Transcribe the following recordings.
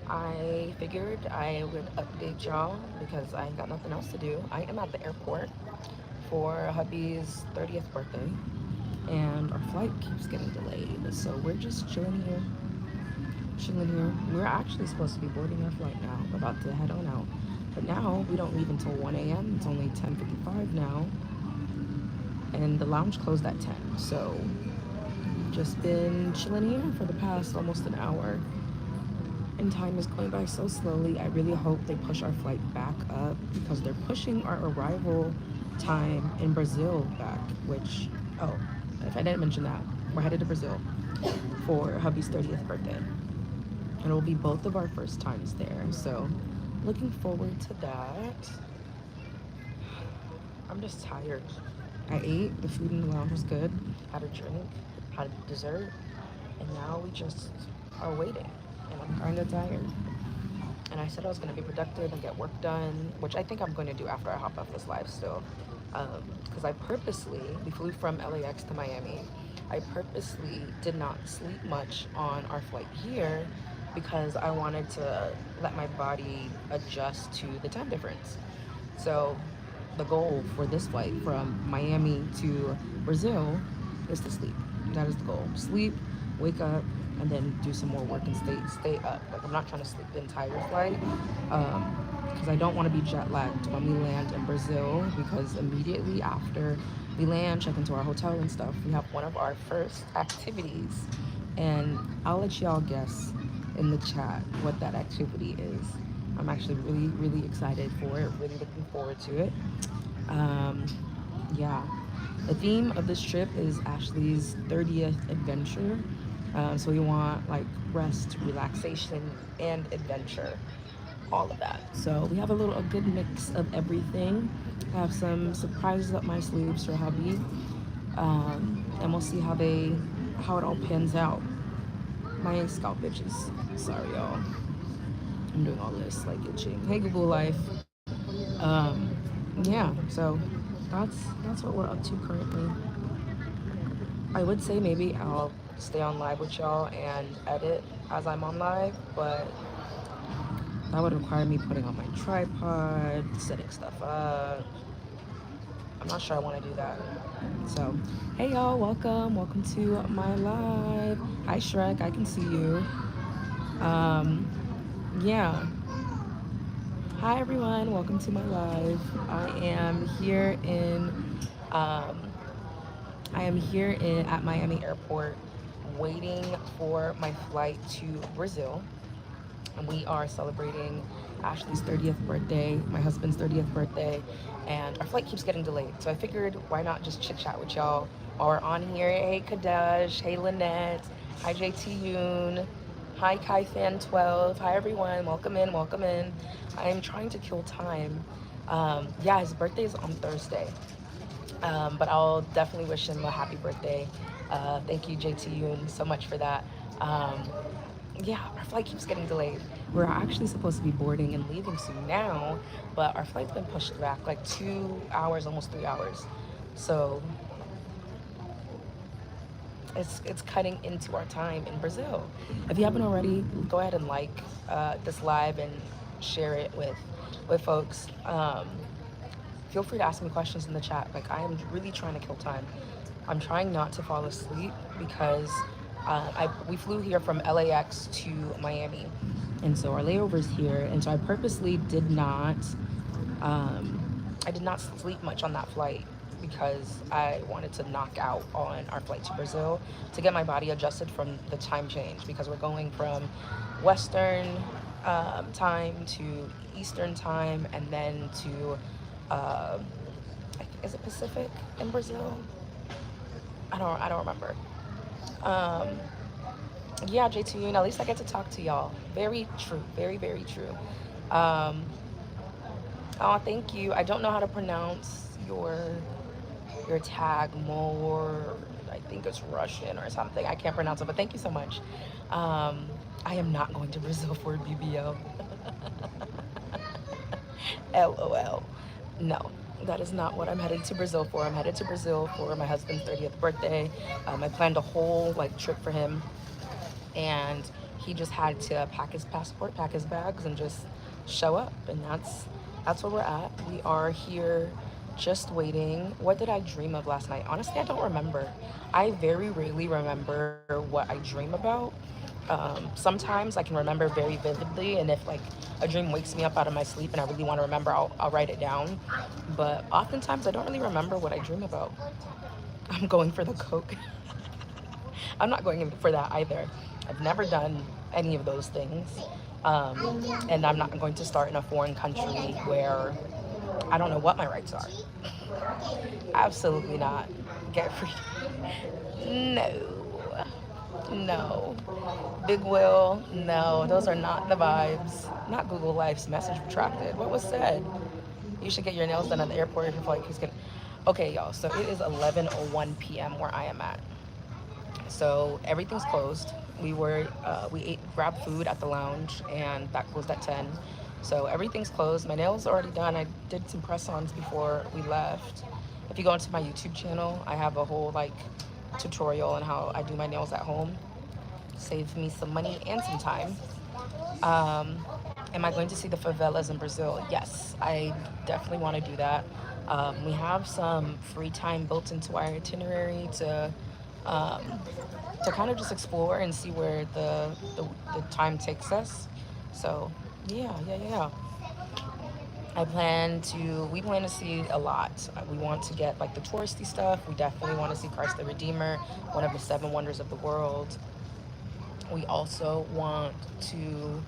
I figured I would update y'all because I ain't got nothing else to do. I am at the airport for hubby's 30th birthday, and our flight keeps getting delayed. So we're just chilling here, chilling here. We're actually supposed to be boarding our flight now. We're about to head on out. But now we don't leave until 1 a.m. It's only 10:55 now, and the lounge closed at 10. So just been chilling here for the past almost an hour, and time is going by so slowly. I really hope they push our flight back up because they're pushing our arrival time in Brazil back, which, oh, if I didn't mention that, we're headed to Brazil for hubby's 30th birthday. And it will be both of our first times there. So looking forward to that. I'm just tired. I ate, the food in the lounge was good, had a drink, had a dessert, and now we just are waiting. And I'm kind of tired. And I said I was going to be productive and get work done, which I think I'm going to do after I hop off this live still. Because we flew from LAX to Miami. I purposely did not sleep much on our flight here because I wanted to let my body adjust to the time difference. So the goal for this flight from Miami to Brazil is to sleep. That is the goal. Sleep, wake up, and then do some more work and stay up. Like I'm not trying to sleep the entire flight because I don't want to be jet lagged when we land in Brazil. Because immediately after we land, check into our hotel and stuff, we have one of our first activities, and I'll let y'all guess in the chat what that activity is. I'm actually really excited for it. Really looking forward to it. Um, yeah, the theme of this trip is Ashley's 30th adventure. So we want like rest, relaxation, and adventure, all of that. So we have a good mix of everything. I have some surprises up my sleeves for hubby, and we'll see how it all pans out. My scalp itches. Sorry, y'all. I'm doing all this like itching. Hey, Google Life. Um, yeah. So that's what we're up to currently. I would say maybe I'll stay on live with y'all and edit as I'm on live, but that would require me putting on my tripod, setting stuff up. I'm not sure I want to do that. So, hey y'all, welcome to my live. Hi Shrek, I can see you. Um, yeah. Hi everyone, welcome to my live. Um, I am here at Miami Airport, waiting for my flight to Brazil. And we are celebrating Ashley's 30th birthday, my husband's 30th birthday, and our flight keeps getting delayed. So I figured, why not just chit chat with y'all while we're on here. Hey Kadesh, hey Lynette, hi JT Yoon, hi Kai Fan 12, hi everyone, welcome in, welcome in. I am trying to kill time. Yeah, his birthday is on Thursday, but I'll definitely wish him a happy birthday. Thank you, JT Yoon, so much for that. Um, yeah, our flight keeps getting delayed. We're actually supposed to be boarding and leaving soon now, but our flight's been pushed back like 2 hours, almost 3 hours. So it's cutting into our time in Brazil. If you haven't already, go ahead and like this live and share it with folks. Feel free to ask me questions in the chat. Like I am really trying to kill time. I'm trying not to fall asleep because we flew here from LAX to Miami, and so our layover is here. And so I did not sleep much on that flight because I wanted to knock out on our flight to Brazil to get my body adjusted from the time change, because we're going from Western time to Eastern time, and then to is it Pacific in Brazil? I don't remember. Um, yeah, JT, at least I get to talk to y'all. Very true. Very true. Um, oh, thank you. I don't know how to pronounce your tag more. I think it's Russian or something. I can't pronounce it, but thank you so much. I am not going to Brazil for BBL. LOL. No, that is not what I'm headed to Brazil for. I'm headed to Brazil for my husband's 30th birthday. I planned a whole like trip for him, and He just had to pack his passport, pack his bags, and just show up. And that's where we're at. We are here just waiting. What did I dream of last night? Honestly, I don't remember. I very rarely remember what I dream about. Sometimes I can remember very vividly, and if like a dream wakes me up out of my sleep and I really want to remember, I'll write it down. But oftentimes I don't really remember what I dream about. I'm going for the coke. I'm not going in for that either. I've never done any of those things. And I'm not going to start in a foreign country where I don't know what my rights are. Absolutely not. Get free. No. No. Big Will, no. Those are not the vibes. Not Google Life's message retracted. What was said? You should get your nails done at the airport if you feel like he's gonna. Okay, y'all. So it is 11:01 p.m. where I am at. So everything's closed. We ate grabbed food at the lounge, and that closed at 10. So everything's closed. My nails are already done. I did some press-ons before we left. If you go into my YouTube channel, I have a whole like tutorial on how I do my nails at home. Saves me some money and some time. Um, am I going to see the favelas in Brazil? Yes, I definitely want to do that. We have some free time built into our itinerary um, to kind of just explore and see where the time takes us. So, yeah. We plan to see a lot. We want to get like the touristy stuff. We definitely want to see Christ the Redeemer, one of the seven wonders of the world. We also want to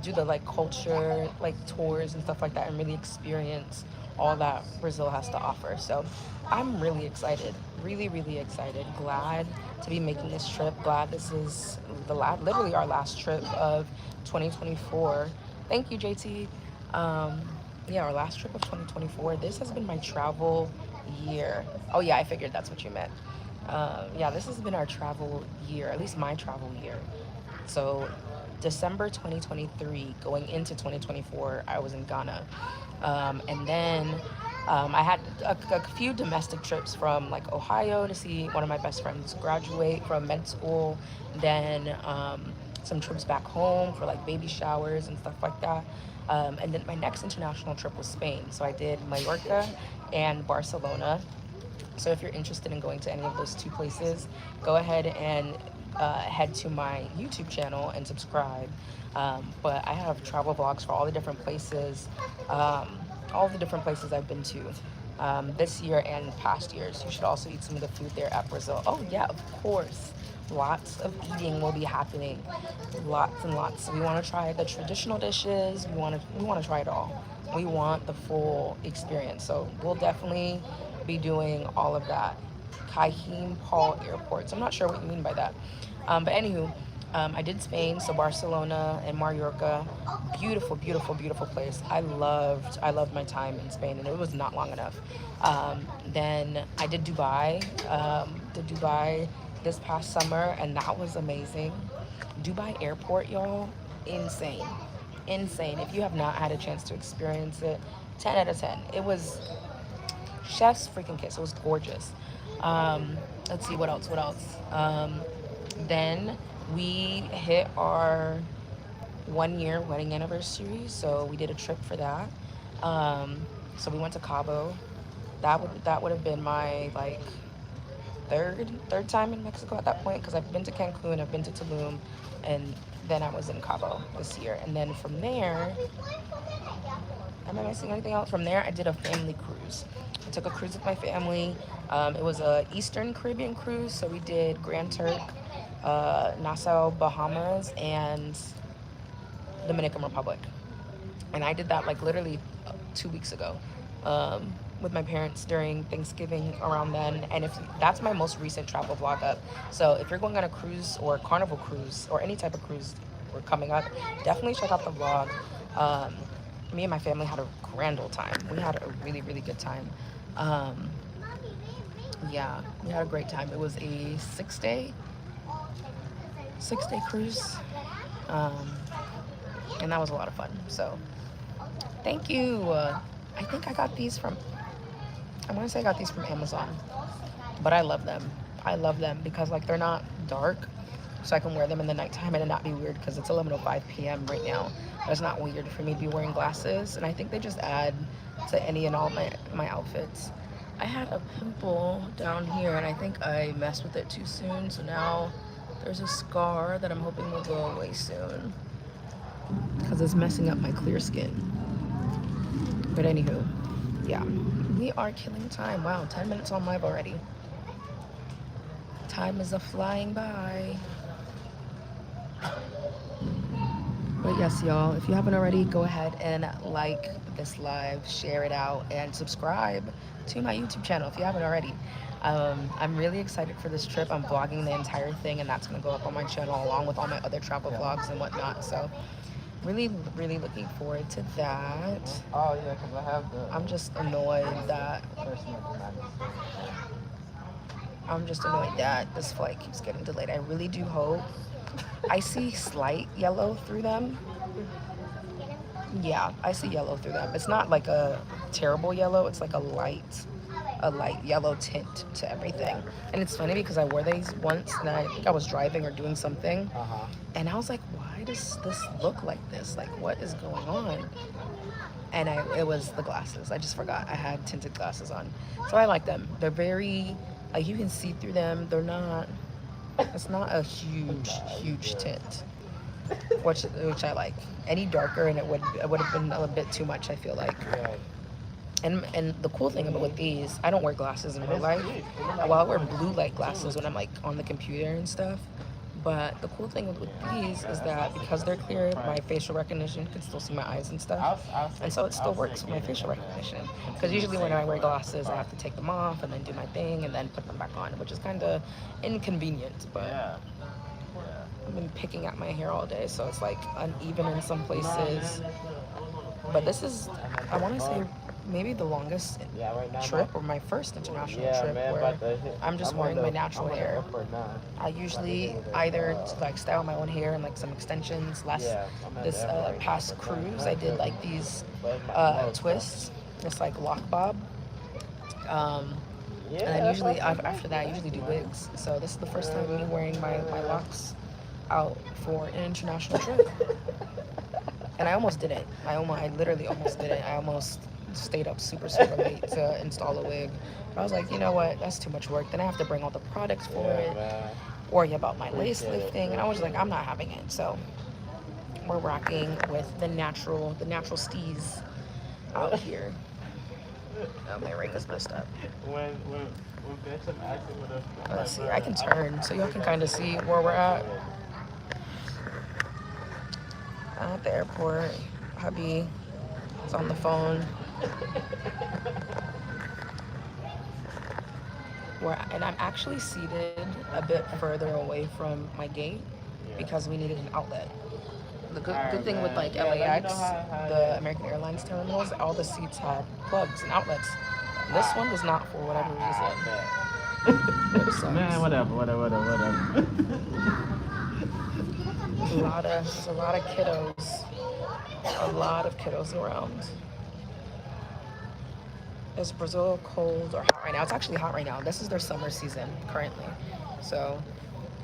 do the like culture like tours and stuff like that and really experience all that Brazil has to offer. So I'm really excited, really excited, glad to be making this trip, glad this is literally our last trip of 2024. Thank you, JT. um, yeah, our last trip of 2024. This has been my travel year. Oh yeah, I figured that's what you meant. Yeah, this has been our travel year, at least my travel year. So, December 2023, going into 2024, I was in Ghana. And then I had a few domestic trips from like Ohio to see one of my best friends graduate from med school. Then some trips back home for like baby showers and stuff like that. And then my next international trip was Spain. So I did Mallorca and Barcelona. So if you're interested in going to any of those two places, go ahead and head to my YouTube channel and subscribe. But I have travel vlogs for all the different places I've been to this year and past years. You should also eat some of the food there at Brazil. Oh yeah, of course. Lots of eating will be happening. Lots and lots. We want to try the traditional dishes. We want to try it all. We want the full experience. So we'll definitely be doing all of that. Caim Paul Airport. So I'm not sure what you mean by that. But anywho, I did Spain, so Barcelona and Mallorca. Beautiful place. I loved my time in Spain, and it was not long enough. Then I did Dubai. Did Dubai this past summer, and that was amazing. Dubai Airport, y'all, insane, insane. If you have not had a chance to experience it, 10 out of 10. It was chef's freaking kiss. It was gorgeous. Let's see what else. Then we hit our 1 year wedding anniversary, so we did a trip for that. So we went to Cabo. That would have been my like third time in Mexico at that point, because I've been to Cancun, I've been to Tulum, and then I was in Cabo this year. And then from there, am I missing anything else? From there, I did a family cruise. I took a cruise with my family. It was a Eastern Caribbean cruise, so we did Grand Turk, Nassau, Bahamas, and Dominican Republic. And I did that like literally 2 weeks ago with my parents during Thanksgiving around then. And if that's my most recent travel vlog up. So if you're going on a cruise or a Carnival cruise or any type of cruise or coming up, definitely check out the vlog. Me and my family had a grand old time. We had a really good time. Yeah, we had a great time. It was a 6-day cruise. And that was a lot of fun. So thank you. I think I got these from, I want to say I got these from Amazon, but I love them. I love them because like they're not dark. so I can wear them in the nighttime and it not be weird because it's 11:05 p.m. right now. But it's not weird for me to be wearing glasses, and I think they just add to any and all my outfits. I had a pimple down here, and I think I messed with it too soon, so now there's a scar that I'm hoping will go away soon because it's messing up my clear skin. But anywho, yeah, we are killing time. Wow, 10 minutes on live already. Time is a flying by. But yes, y'all, if you haven't already, go ahead and like this live, share it out, and subscribe to my YouTube channel if you haven't already. I'm really excited for this trip. I'm vlogging the entire thing, and that's going to go up on my channel along with all my other travel vlogs and whatnot. So really, really looking forward to that. Oh, yeah, because I have the... I'm just annoyed that this flight keeps getting delayed. I really do hope. I see slight yellow through them. Yeah, I see yellow through them. It's not like a terrible yellow. It's like a light yellow tint to everything. And it's funny because I wore these once, and I think I was driving or doing something, and I was like, why does this look like this? Like, what is going on? And it was the glasses. I just forgot I had tinted glasses on. So I like them. They're very, like, you can see through them. They're not, it's not a huge tint, which I like. Any darker and it would have been a bit too much, I feel like. And the cool thing about with these, I don't wear glasses in real life. Well, I wear blue light glasses when I'm like on the computer and stuff. But the cool thing with these is that because they're clear, my facial recognition can still see my eyes and stuff. And so it still works with my facial recognition. Because usually when I wear glasses, I have to take them off and then do my thing and then put them back on, which is kind of inconvenient. But I've been picking at my hair all day, so it's like uneven in some places. But this is, I want to say, maybe the longest trip or my first international trip where I'm just wearing my natural hair. I usually either like style my own hair and like some extensions. This past cruise, I did like these twists, just like lock bob. And then usually after that, I usually do wigs. So this is the first time me wearing my locks out for an international trip. And I almost didn't. I literally almost didn't. I almost stayed up super late to install a wig. But I was like, you know what? That's too much work. Then I have to bring all the products for it, worry about my lace lifting, and I was like, I'm not having it. So we're rocking with the natural steez out here. Oh, my ring is messed up. Let's see. I can turn so y'all can kind of see where we're at. At the airport, hubby is on the phone. And I'm actually seated a bit further away from my gate because we needed an outlet. The good thing with like LAX, the American Airlines terminals, all the seats had plugs and outlets. This one was not for whatever reason. Man, whatever. There's a lot of kiddos. A lot of kiddos around. Is Brazil cold or hot right now? It's actually hot right now. This is their summer season currently. So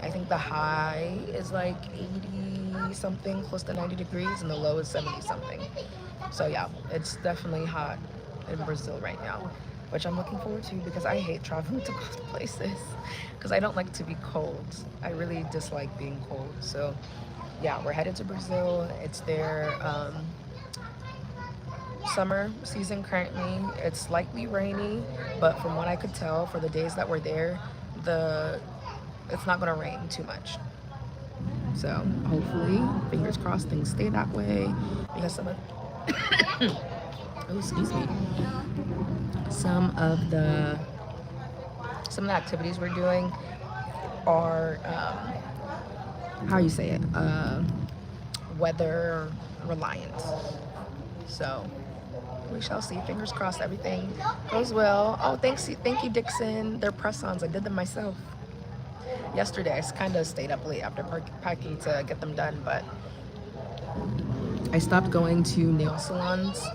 I think the high is like 80 something, close to 90 degrees, and the low is 70 something. So yeah, it's definitely hot in Brazil right now, which I'm looking forward to because I hate traveling to cold places because I don't like to be cold. I really dislike being cold. So yeah, we're headed to Brazil. It's their summer season currently. It's slightly rainy, but from what I could tell for the days that we're there, it's not going to rain too much. So hopefully, fingers crossed, things stay that way because some of the activities we're doing are weather reliant. So we shall see. Fingers crossed everything goes well. Oh, thank you, Dixon. They're press-ons. I did them myself yesterday. I kind of stayed up late after packing to get them done, but I stopped going to nail salons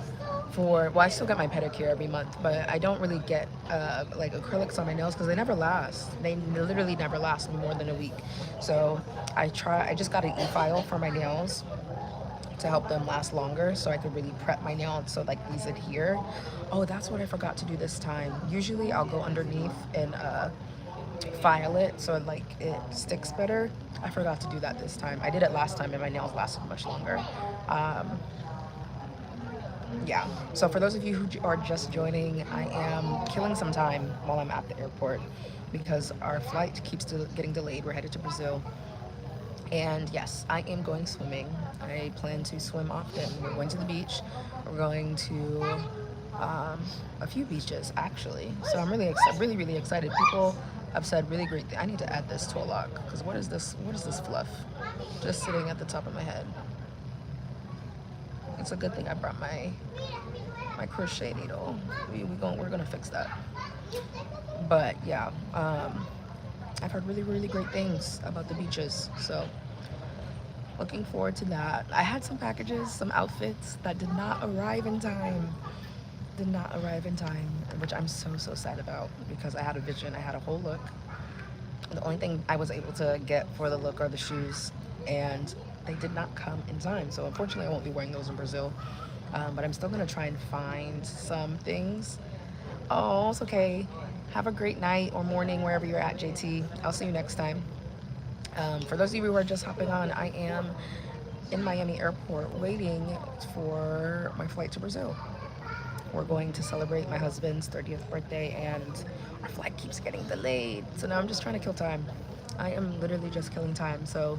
well, I still get my pedicure every month, but I don't really get like acrylics on my nails because they never last. They literally never last more than a week. So I just got an e-file for my nails to help them last longer so I could really prep my nails so like these adhere. Oh, that's what I forgot to do this time. Usually I'll go underneath and file it so like it sticks better. I forgot to do that this time. I did it last time and my nails lasted much longer. Um, yeah, so for those of you who are just joining, I am killing some time while I'm at the airport because our flight keeps getting delayed. We're headed to Brazil. And yes, I am going swimming. I plan to swim often. We're going to the beach. We're going to a few beaches actually. So I'm really, really excited. People have said really great things. I need to add this to a log because what is this? What is this fluff? Just sitting at the top of my head. It's a good thing I brought my crochet needle. We're gonna fix that. But yeah, I've heard really, really great things about the beaches. So looking forward to that. I had some packages, some outfits that did not arrive in time. Did not arrive in time, which I'm so sad about because I had a vision. I had a whole look. The only thing I was able to get for the look are the shoes, and they did not come in time. So unfortunately, I won't be wearing those in Brazil. But I'm still gonna try and find some things. Oh, it's okay. Have a great night or morning wherever you're at, JT. I'll see you next time. For those of you who are just hopping on, I am in Miami Airport waiting for my flight to Brazil. We're going to celebrate my husband's 30th birthday and our flight keeps getting delayed. So now I'm just trying to kill time. I am literally just killing time. So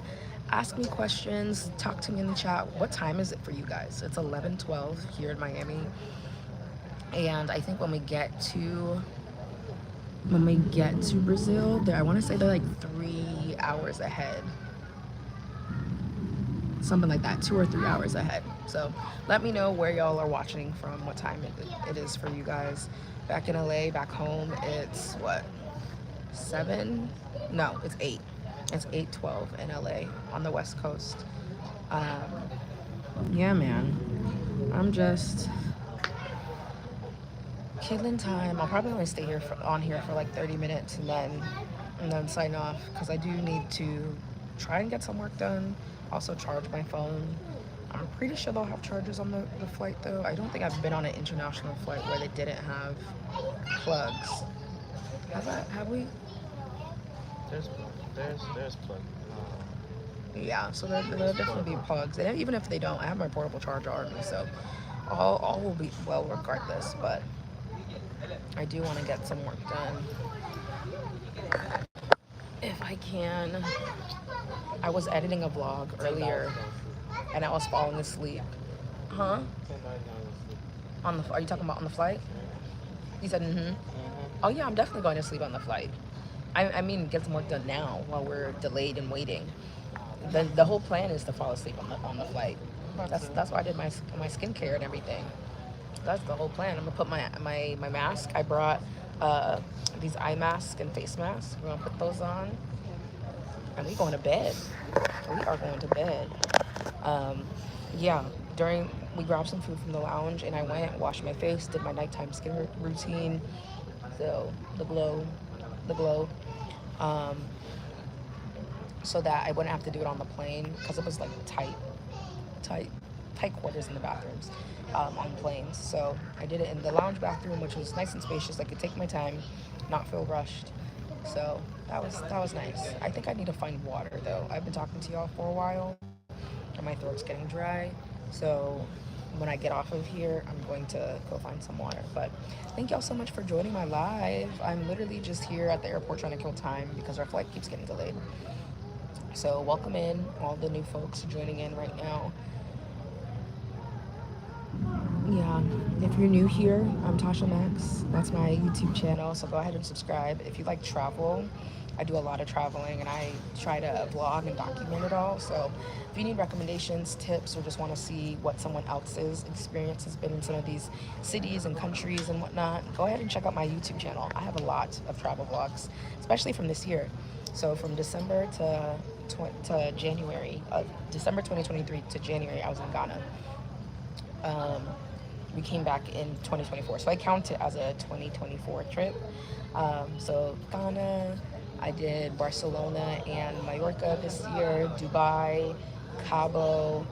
ask me questions, talk to me in the chat. What time is it for you guys? It's 11:12 here in Miami. And I think when we get to Brazil, I want to say they're like 3 hours ahead. Something like that, 2 or 3 hours ahead. So let me know where y'all are watching from, what time it is for you guys. Back in LA, back home, it's what, 7? No, it's 8. It's 8:12 in LA on the West Coast. Yeah, man. I'm just killing time. I'll probably only stay on here for like 30 minutes and then sign off because I do need to try and get some work done. Also charge my phone. I'm pretty sure they'll have chargers on the flight though. I don't think I've been on an international flight where they didn't have plugs. Have we? There's plug. Yeah, so there'll definitely be plugs. And even if they don't, I have my portable charger on me, so all will be well regardless. But I do want to get some work done if I can. I was editing a vlog earlier and I was falling asleep. Huh? Are you talking about on the flight? You said Oh yeah, I'm definitely going to sleep on the flight. I mean, get some work done now while we're delayed and waiting. The whole plan is to fall asleep on the flight. That's why I did my skincare and everything. That's the whole plan. I'm gonna put my mask. I brought these eye masks and face masks. We're gonna put those on, and we going to bed. We are going to bed. Yeah. We grabbed some food from the lounge, and I went, washed my face, did my nighttime skin routine. So the glow. So that I wouldn't have to do it on the plane because it was like tight quarters in the bathrooms on planes. So I did it in the lounge bathroom, which was nice and spacious. I could take my time, not feel rushed. So that was nice. I think I need to find water though. I've been talking to y'all for a while and my throat's getting dry. So when I get off of here, I'm going to go find some water. But thank y'all so much for joining my live. I'm literally just here at the airport trying to kill time because our flight keeps getting delayed. So welcome in all the new folks joining in right now. Yeah, if you're new here, I'm Tasha Macks. That's my YouTube channel, so go ahead and subscribe. If you like travel, I do a lot of traveling and I try to vlog and document it all. So if you need recommendations, tips, or just want to see what someone else's experience has been in some of these cities and countries and whatnot, go ahead and check out my YouTube channel. I have a lot of travel vlogs, especially from this year. So from December to January, December 2023 to January, I was in Ghana. we came back in 2024. So I count it as a 2024 trip. So Ghana, I did Barcelona and Mallorca this year, Dubai, Cabo.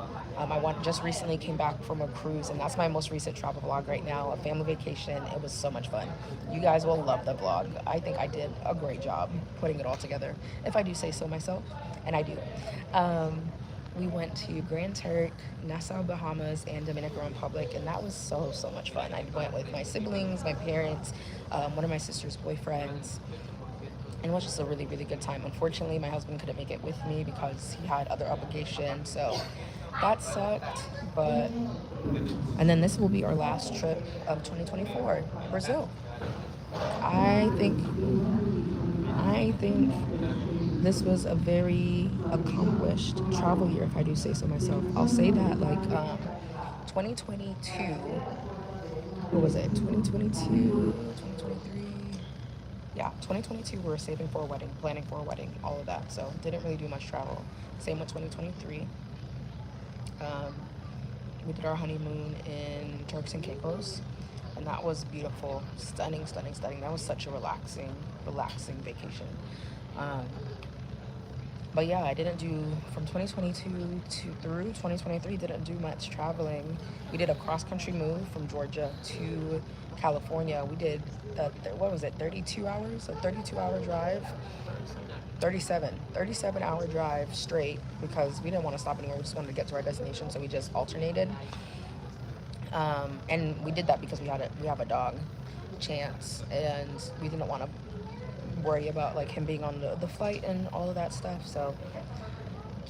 Just recently came back from a cruise, and that's my most recent travel vlog right now. A family vacation. It was so much fun. You guys will love the vlog. I think I did a great job putting it all together, if I do say so myself, and I do. Um, we went to Grand Turk, Nassau, Bahamas, and Dominican Republic, and that was so much fun. I went with my siblings, my parents, one of my sister's boyfriends, and it was just a really good time. Unfortunately, my husband couldn't make it with me because he had other obligations, so that sucked. But and then this will be our last trip of 2024, Brazil. I think I think this was a very accomplished travel year, if I do say so myself. I'll say that 2022, what was it? 2022, 2023. Yeah, 2022 we were saving for a wedding, planning for a wedding, all of that. So didn't really do much travel. Same with 2023. Um, we did our honeymoon in Turks and Caicos, and that was beautiful, stunning. That was such a relaxing vacation. Um, but yeah, I didn't do from 2022 to through 2023. Didn't do much traveling. We did a cross country move from Georgia to California. We did what was it? 32 hours, a 32-hour drive. 37. 37-hour drive straight because we didn't want to stop anywhere. We just wanted to get to our destination, so we just alternated. And we did that because we have a dog, Chance, and we didn't want to worry about like him being on the flight and all of that stuff. So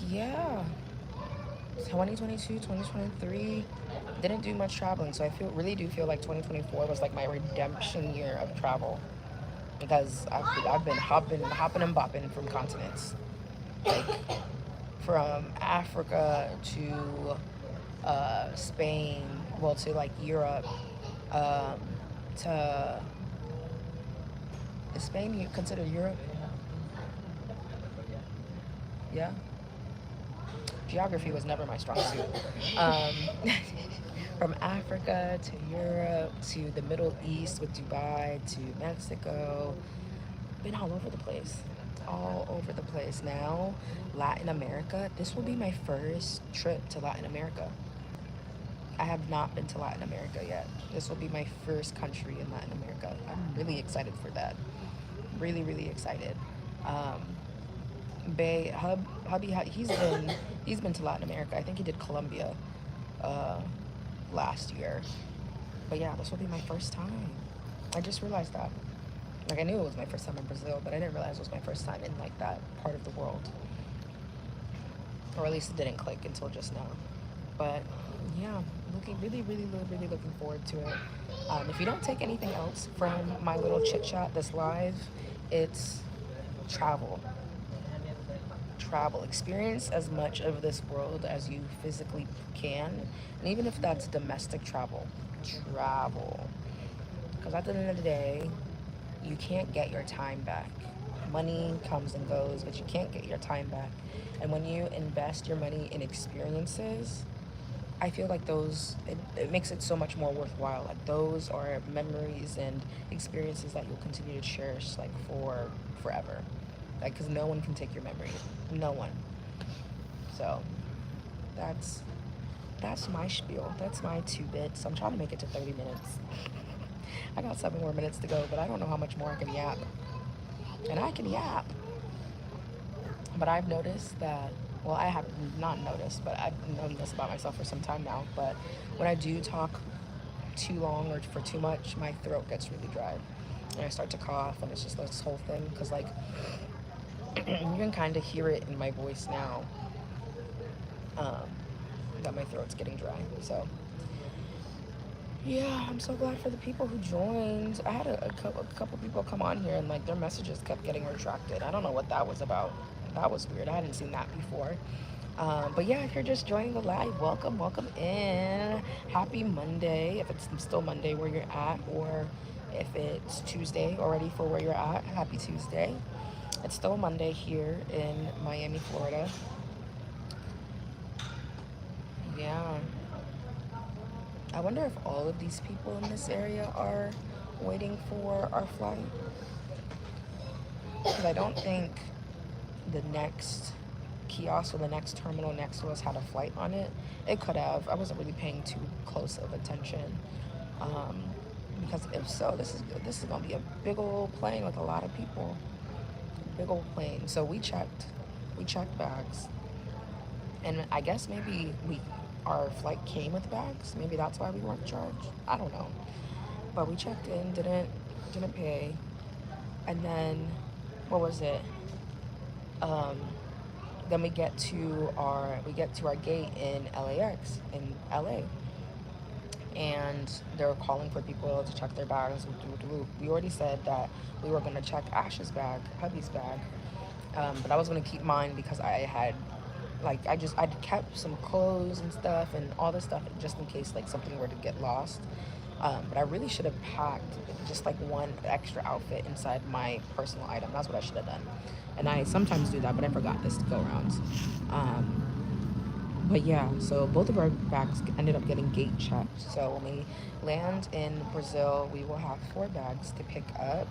yeah, 2022, 2023 didn't do much traveling. So I really do feel like 2024 was like my redemption year of travel because I've been hopping and bopping from continents, like from Africa to Spain, well, to like Europe, um, to is Spain you consider Europe? Yeah. Geography was never my strong suit. Um, from Africa to Europe to the Middle East with Dubai to Mexico, been all over the place. All over the place. Now, Latin America. This will be my first trip to Latin America. I have not been to Latin America yet. This will be my first country in Latin America. I'm really excited for that. Really excited. Um, he's been to Latin America. I think he did Colombia uh, last year. But yeah, this will be my first time. I just realized that. Like I knew it was my first time in Brazil, but I didn't realize it was my first time in like that part of the world. Or at least it didn't click until just now. But yeah, really looking forward to it. If you don't take anything else from my little chit chat this live, it's travel. Travel. Experience as much of this world as you physically can. And even if that's domestic travel, travel. Because at the end of the day, you can't get your time back. Money comes and goes, but you can't get your time back. And when you invest your money in experiences, I feel like it makes it so much more worthwhile. Like those are memories and experiences that you'll continue to cherish like for forever. Like, because no one can take your memory. No one. So that's my spiel. That's my 2 bits. I'm trying to make it to 30 minutes. I got 7 more minutes to go, but I don't know how much more I can yap. And I can yap. But I've noticed that, well, I have not noticed, but I've known this about myself for some time now. But when I do talk too long or for too much, my throat gets really dry. And I start to cough, and it's just this whole thing. Because, like, you can kind of hear it in my voice now um, that my throat's getting dry. So, yeah, I'm so glad for the people who joined. I had a couple people come on here and like their messages kept getting retracted. I don't know what that was about. That was weird. I hadn't seen that before. But yeah, if you're just joining the live, welcome in. Happy Monday, if it's still Monday where you're at, or if it's Tuesday already for where you're at. Happy Tuesday. It's still Monday here in Miami, Florida. Yeah. I wonder if all of these people in this area are waiting for our flight. Because I don't think the next kiosk or the next terminal next to us had a flight on it. It could have. I wasn't really paying too close of attention. Um, because if so, this is gonna be a big old plane with a lot of people. Big old plane. So we checked bags, and I guess maybe we our flight came with bags. Maybe that's why we weren't charged. I don't know. But we checked in, didn't pay, and then what was it? Um, then we get to our gate in LAX in LA, and they're calling for people to check their bags. We already said that we were going to check Ash's bag, hubby's bag, but I was going to keep mine because I had I'd kept some clothes and stuff and all this stuff just in case like something were to get lost. But I really should have packed just like one extra outfit inside my personal item. That's what I should have done. And I sometimes do that, but I forgot this to go around. But yeah, so both of our bags ended up getting gate checked. So when we land in Brazil, we will have 4 bags to pick up.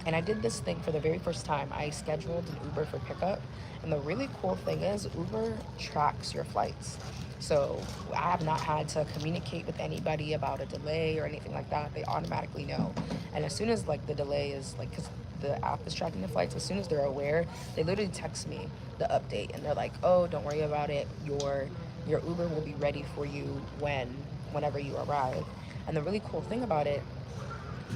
And I did this thing for the very first time. I scheduled an Uber for pickup. And the really cool thing is, Uber tracks your flights. So I have not had to communicate with anybody about a delay or anything like that. They automatically know. And as soon as like the delay is like, because the app is tracking the flights, as soon as they're aware, they literally text me the update and they're like, "Oh, don't worry about it. Your Uber will be ready for you whenever you arrive." And the really cool thing about it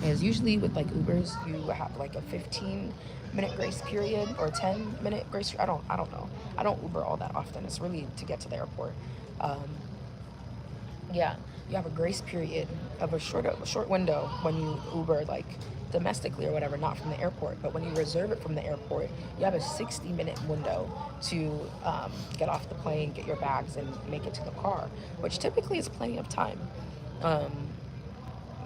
is usually with like Ubers, you have like a 15-minute grace period or 10-minute grace. I don't know. I don't Uber all that often. It's really to get to the airport. Um, yeah, you have a grace period of a short window when you Uber like domestically or whatever, not from the airport. But when you reserve it from the airport, you have a 60-minute window to get off the plane, get your bags, and make it to the car, which typically is plenty of time. Um,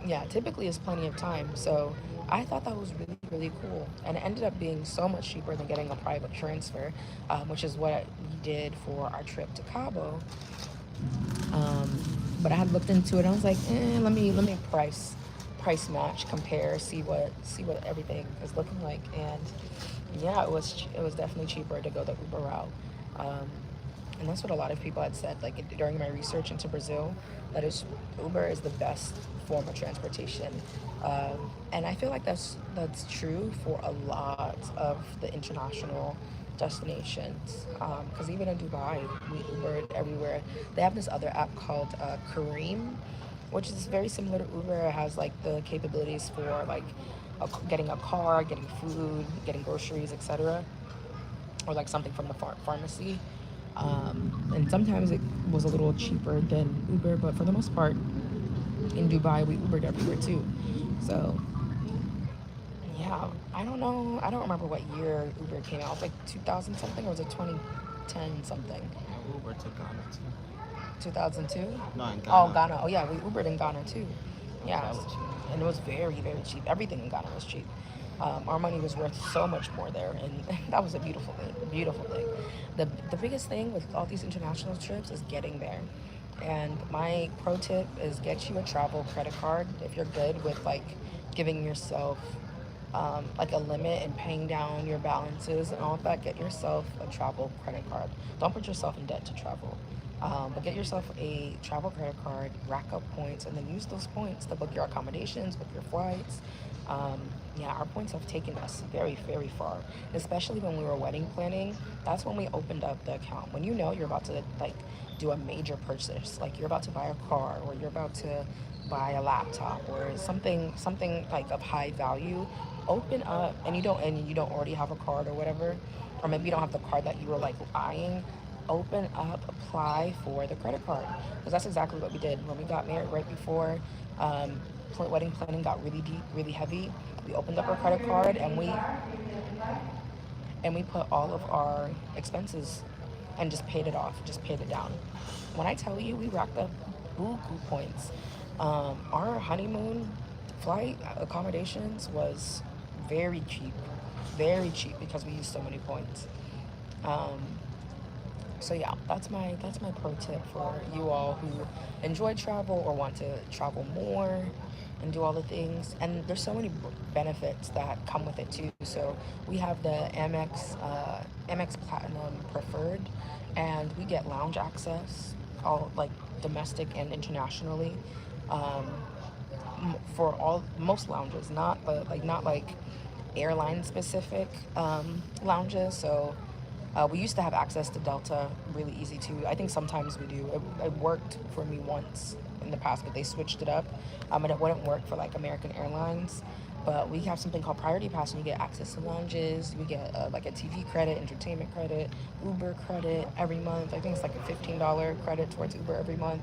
yeah, typically is plenty of time. So I thought that was really, really cool. And it ended up being so much cheaper than getting a private transfer, which is what we did for our trip to Cabo. Um, but I had looked into it. I was like, let me price match, compare, see what everything is looking like. And yeah, it was definitely cheaper to go the Uber route. Um, and that's what a lot of people had said, like during my research into Brazil, that is Uber is the best form of transportation. And I feel like that's true for a lot of the international destinations. Because even in Dubai, we Ubered everywhere. They have this other app called Kareem, which is very similar to Uber. It has like the capabilities for like getting a car, getting food, getting groceries, etc., or like something from the pharmacy. And sometimes it was a little cheaper than Uber, but for the most part, in Dubai, we Ubered everywhere too. So yeah, I don't know. I don't remember what year Uber came out. It was like 2000 something, or was it 2010 something? I Uber to Ghana too. 2002? No, in Oh, Ghana. Ghana. Oh yeah, we Ubered in Ghana too. Oh, Yeah, that was cheap. and it was very, very cheap. Everything in Ghana was cheap. Our money was worth so much more there, and that was a beautiful thing. Beautiful thing. The biggest thing with all these international trips is getting there. And my pro tip is get you a travel credit card if you're good with like giving yourself like a limit and paying down your balances and all of that. Get yourself a travel credit card. Don't put yourself in debt to travel. But get yourself a travel credit card, rack up points, and then use those points to book your accommodations, book your flights. Um, yeah, our points have taken us very, very far, especially when we were wedding planning. That's when we opened up the account. When you know you're about to like do a major purchase, like you're about to buy a car or you're about to buy a laptop or something like of high value, open up, and you don't already have a card or whatever, or maybe you don't have the card that you were like eyeing. Open up, apply for the credit card, because that's exactly what we did when we got married right before wedding planning got really deep, really heavy. We opened up our credit card and we put all of our expenses and just paid it off, just paid it down. When I tell you, we racked up buku points. Our honeymoon flight accommodations was very cheap, very cheap because we used so many points. Um, So yeah, that's my pro tip for you all who enjoy travel or want to travel more and do all the things. And there's so many benefits that come with it too. So we have the Amex Platinum Preferred, and we get lounge access, all like domestic and internationally, um, for all most lounges, not like airline specific lounges. So we used to have access to Delta really easy too. I think sometimes we do. It worked for me once in the past, but they switched it up. And it wouldn't work for like American Airlines. But we have something called Priority Pass, and you get access to lounges. We get like a TV credit, entertainment credit, Uber credit every month. I think it's like a $15 credit towards Uber every month.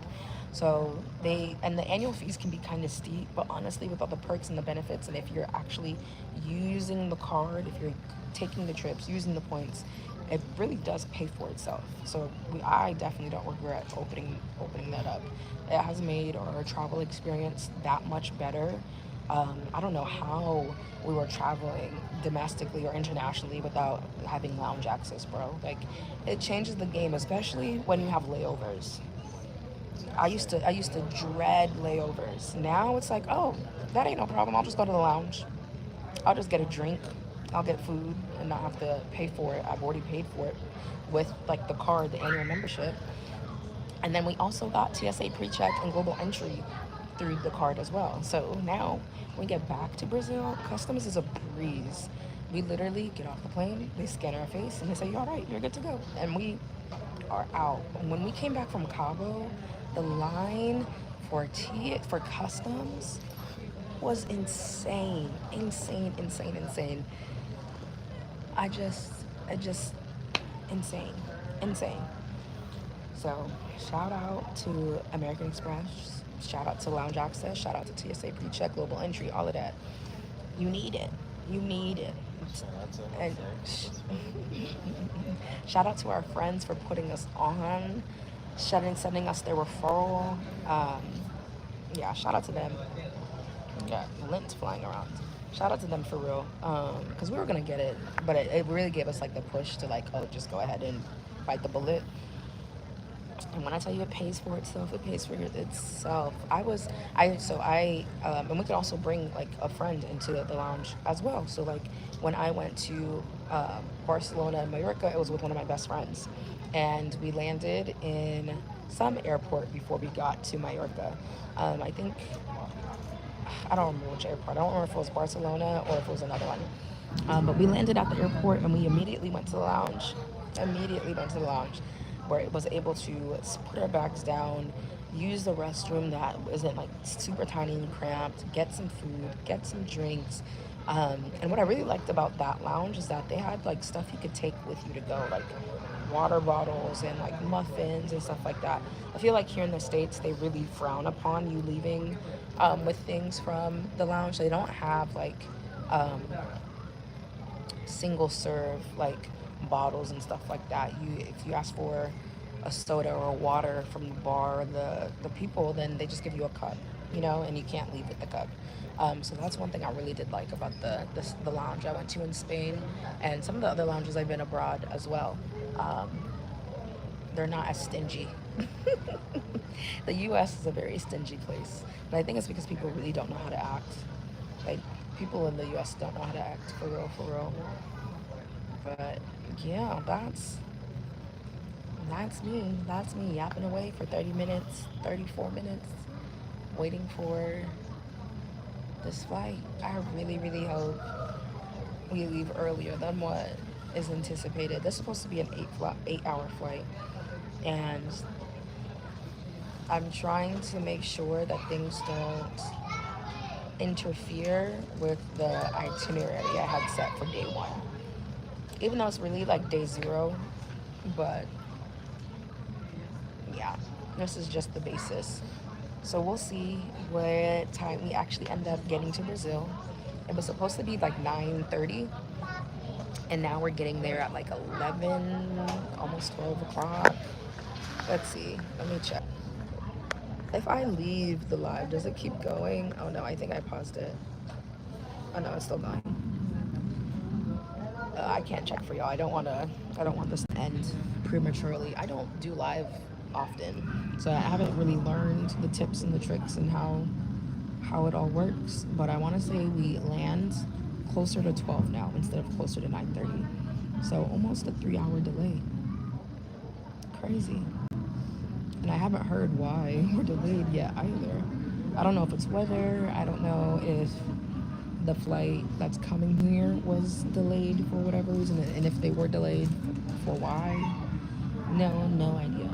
So the annual fees can be kind of steep, but honestly, with all the perks and the benefits, and if you're actually using the card, if you're taking the trips, using the points, it really does pay for itself. So I definitely don't regret opening that up. It has made our travel experience that much better. I don't know how we were traveling domestically or internationally without having lounge access, bro. Like, it changes the game, especially when you have layovers. I used to dread layovers. Now it's like, oh, that ain't no problem. I'll just go to the lounge. I'll just get a drink. I'll get food and not have to pay for it. I've already paid for it with like the card, the annual membership. And then we also got TSA pre-check and global entry through the card as well. So now when we get back to Brazil, customs is a breeze. We literally get off the plane, they scan our face, and they say, "You're all right, you're good to go." And we are out. And when we came back from Cabo, the line for customs was insane, insane, insane, insane. I just insane, insane. So shout out to American Express, shout out to Lounge Access, shout out to TSA PreCheck, Global Entry, all of that. You need it. You need it. Shout out to And Jose. shout out to our friends for putting us on, sending us their referral. Um, yeah, shout out to them. Got lint flying around. Shout out to them for real, because we were gonna get it, but it really gave us like the push to like, oh, just go ahead and bite the bullet. And when I tell you it pays for itself, it pays for itself. And we could also bring like a friend into the lounge as well. So like when I went to Barcelona and Mallorca, it was with one of my best friends, and we landed in some airport before we got to Mallorca. I think I don't remember which airport. I don't remember if it was Barcelona or if it was another one. But we landed at the airport and we immediately went to the lounge. Immediately went to the lounge where it was able to put our bags down, use the restroom that isn't like super tiny and cramped, get some food, get some drinks. And what I really liked about that lounge is that they had like stuff you could take with you to go, like water bottles and like muffins and stuff like that. I feel like here in the States, they really frown upon you leaving with things from the lounge. They don't have like um, single serve like bottles and stuff like that. If you ask for a soda or water from the bar or the people, then they just give you a cup, and you can't leave with the cup. So that's one thing I really did like about the lounge I went to in Spain, and some of the other lounges I've been abroad as well. Um, they're not as stingy. The U.S. is a very stingy place, but I think it's because people really don't know how to act. Like, people in the U.S. don't know how to act for real, for real. But yeah, that's me. That's me yapping away for 30 minutes, 34 minutes, waiting for this flight. I really, really hope we leave earlier than what is anticipated. This is supposed to be an 8-hour flight, and I'm trying to make sure that things don't interfere with the itinerary I had set for day one. Even though it's really like day zero, but yeah, this is just the basis. So we'll see what time we actually end up getting to Brazil. It was supposed to be like 9:30, and now we're getting there at like 11, almost 12 o'clock. Let's see. Let me check. If I leave the live, does it keep going? Oh no, I think I paused it. Oh no, it's still going. I can't check for y'all. I don't want this to end prematurely. I don't do live often, so I haven't really learned the tips and the tricks and how it all works. But I want to say we land closer to 12 now instead of closer to 9:30. So almost a 3-hour delay. Crazy. And I haven't heard why we're delayed yet either. I don't know if it's weather. I don't know if the flight that's coming here was delayed for whatever reason, and if they were delayed, for why. No idea.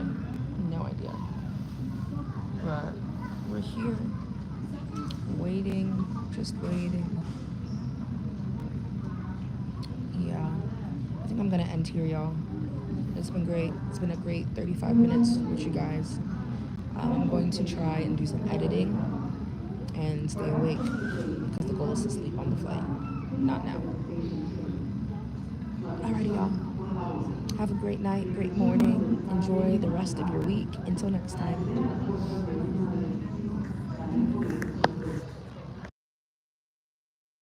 No idea. But we're here, waiting, just waiting. Yeah, I think I'm gonna end here, y'all. It's been great. It's been a great 35 minutes with you guys. I'm going to try and do some editing and stay awake because the goal is to sleep on the flight. Not now. Alrighty, y'all. Have a great night, great morning. Enjoy the rest of your week. Until next time.